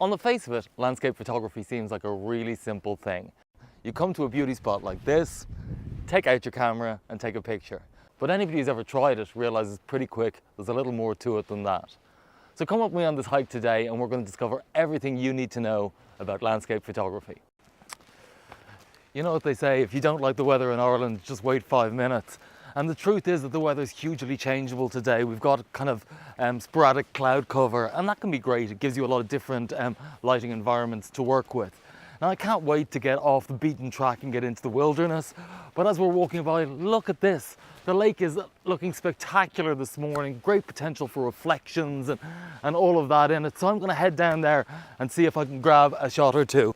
On the face of it, landscape photography seems like a really simple thing. You come to a beauty spot like this, take out your camera and take a picture. But anybody who's ever tried it realizes pretty quick there's a little more to it than that. So come with me on this hike today and we're going to discover everything you need to know about landscape photography. You know what they say, if you don't like the weather in Ireland, just wait 5 minutes. And the truth is that the weather is hugely changeable today. We've got kind of sporadic cloud cover, and that can be great. It gives you a lot of different lighting environments to work with. Now I can't wait to get off the beaten track and get into the wilderness, but as we're walking by, look at this. The lake is looking spectacular this morning, great potential for reflections and all of that in it. So I'm gonna head down there and see if I can grab a shot or two.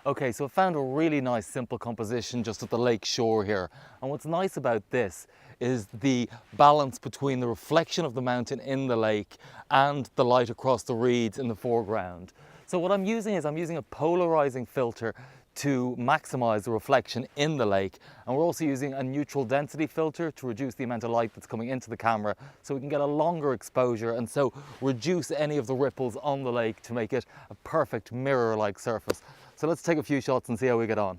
Okay, so I found a really nice simple composition just at the lake shore here. And what's nice about this is the balance between the reflection of the mountain in the lake and the light across the reeds in the foreground. So what I'm using a polarizing filter to maximize the reflection in the lake. And we're also using a neutral density filter to reduce the amount of light that's coming into the camera so we can get a longer exposure and so reduce any of the ripples on the lake to make it a perfect mirror-like surface. So let's take a few shots and see how we get on.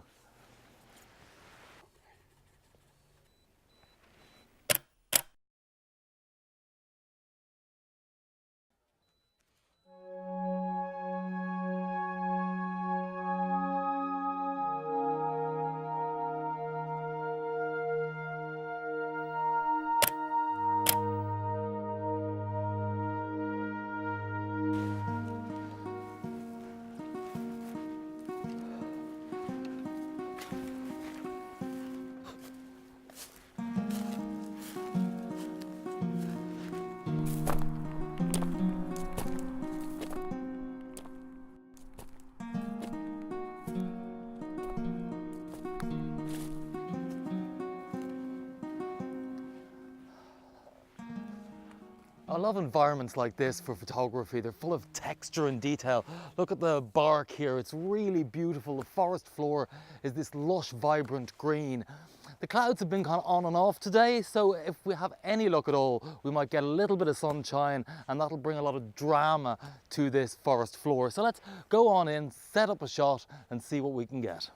I love environments like this for photography. They're full of texture and detail. Look at the bark here, it's really beautiful. The forest floor is this lush, vibrant green. The clouds have been kind of on and off today, so if we have any luck at all, we might get a little bit of sunshine and that'll bring a lot of drama to this forest floor. So let's go on in, set up a shot and see what we can get.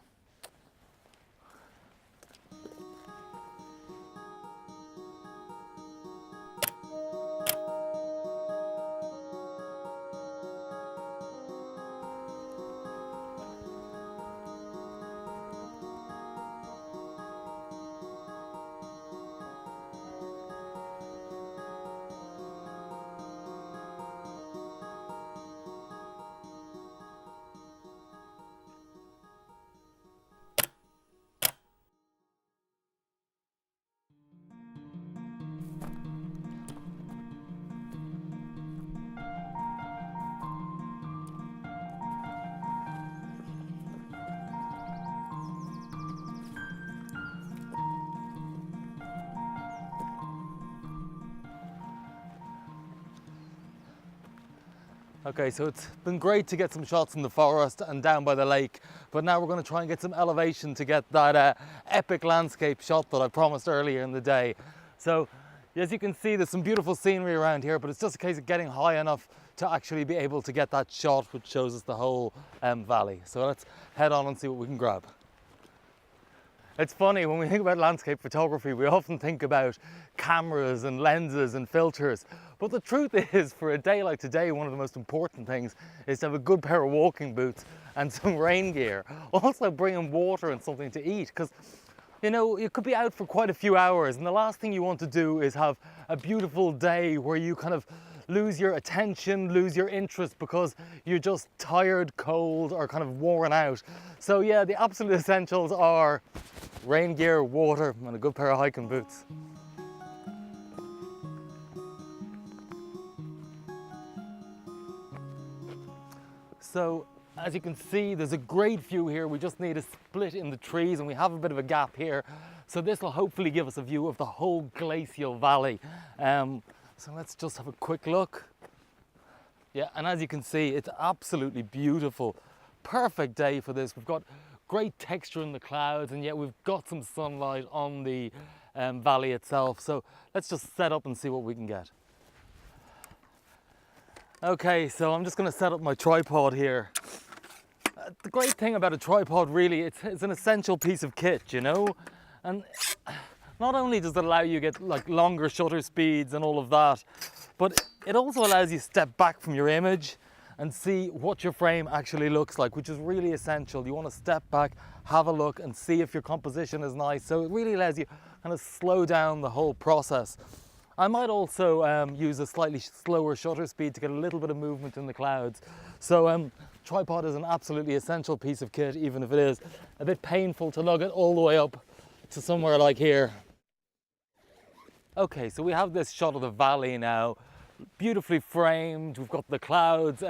Okay, so it's been great to get some shots in the forest and down by the lake, but now we're going to try and get some elevation to get that epic landscape shot that I promised earlier in the day. So as you can see, there's some beautiful scenery around here, but it's just a case of getting high enough to actually be able to get that shot which shows us the whole valley. So let's head on and see what we can grab. It's funny, when we think about landscape photography, we often think about cameras and lenses and filters. But the truth is, for a day like today, one of the most important things is to have a good pair of walking boots and some rain gear. Also bringing water and something to eat, because you know, you could be out for quite a few hours and the last thing you want to do is have a beautiful day where you kind of lose your attention, lose your interest because you're just tired, cold, or kind of worn out. So yeah, the absolute essentials are rain gear, water, and a good pair of hiking boots. So as you can see, there's a great view here. We just need a split in the trees and we have a bit of a gap here. So this will hopefully give us a view of the whole glacial valley. So let's just have a quick look. Yeah, and as you can see, it's absolutely beautiful. Perfect day for this. We've got great texture in the clouds and yet we've got some sunlight on the valley itself. So let's just set up and see what we can get. Okay, so I'm just going to set up my tripod here. The great thing about a tripod, really, it's an essential piece of kit, you know, and not only does it allow you to get like longer shutter speeds and all of that, but it also allows you to step back from your image and see what your frame actually looks like, which is really essential. You want to step back, have a look and see if your composition is nice. So it really allows you kind of slow down the whole process. I might also use a slightly slower shutter speed to get a little bit of movement in the clouds. So tripod is an absolutely essential piece of kit, even if it is a bit painful to lug it all the way up to somewhere like here. Okay, so we have this shot of the valley now, beautifully framed. We've got the clouds,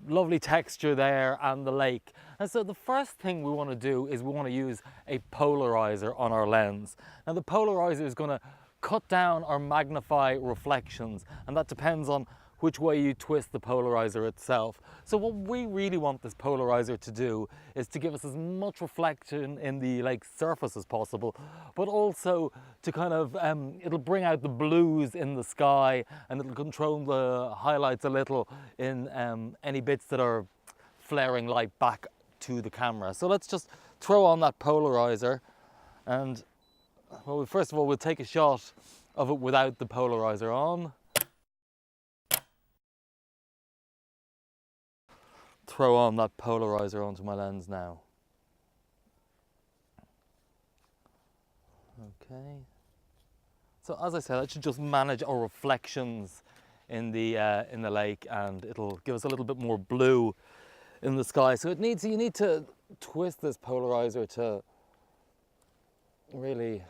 lovely texture there, and the lake. And so the first thing we want to do is we want to use a polarizer on our lens. Now the polarizer is going to cut down or magnify reflections, and that depends on which way you twist the polarizer itself. So what we really want this polarizer to do is to give us as much reflection in the lake surface as possible, but also to kind of, it'll bring out the blues in the sky, and it'll control the highlights a little in any bits that are flaring light back to the camera. So let's just throw on that polarizer, and well, first of all, we'll take a shot of it without the polarizer on. Throw on that polarizer onto my lens now. Okay. So as I said, I should just manage our reflections in the lake, and it'll give us a little bit more blue in the sky. So you need to twist this polarizer to really,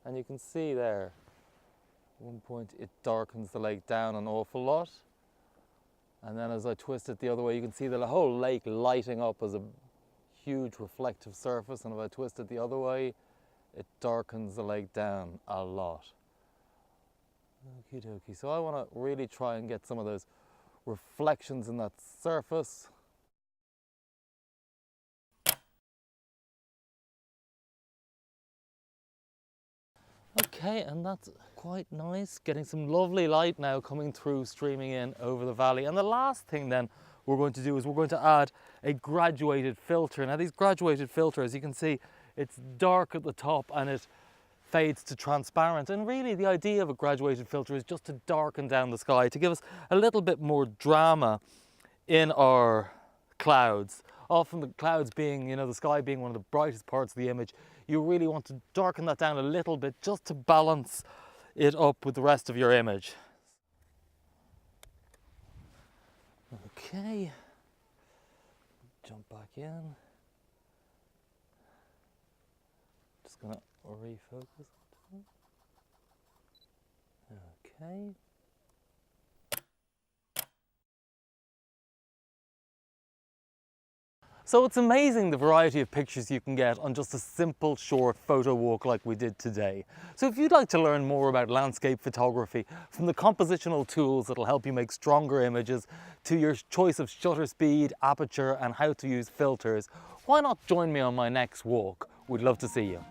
and you can see there, at one point it darkens the lake down an awful lot, and then as I twist it the other way, you can see the whole lake lighting up as a huge reflective surface, and if I twist it the other way, it darkens the lake down a lot. Okie dokie. So I want to really try and get some of those reflections in that surface. Okay, and that's quite nice. Getting some lovely light now coming through, streaming in over the valley. And the last thing then we're going to do is we're going to add a graduated filter. Now these graduated filters, you can see it's dark at the top and it fades to transparent. And really the idea of a graduated filter is just to darken down the sky, to give us a little bit more drama in our clouds. Often the clouds being, you know, the sky being one of the brightest parts of the image, you really want to darken that down a little bit just to balance it up with the rest of your image. Okay, jump back in. Just gonna refocus. Okay. So it's amazing the variety of pictures you can get on just a simple short photo walk like we did today. So if you'd like to learn more about landscape photography, from the compositional tools that'll help you make stronger images to your choice of shutter speed, aperture and how to use filters, why not join me on my next walk? We'd love to see you.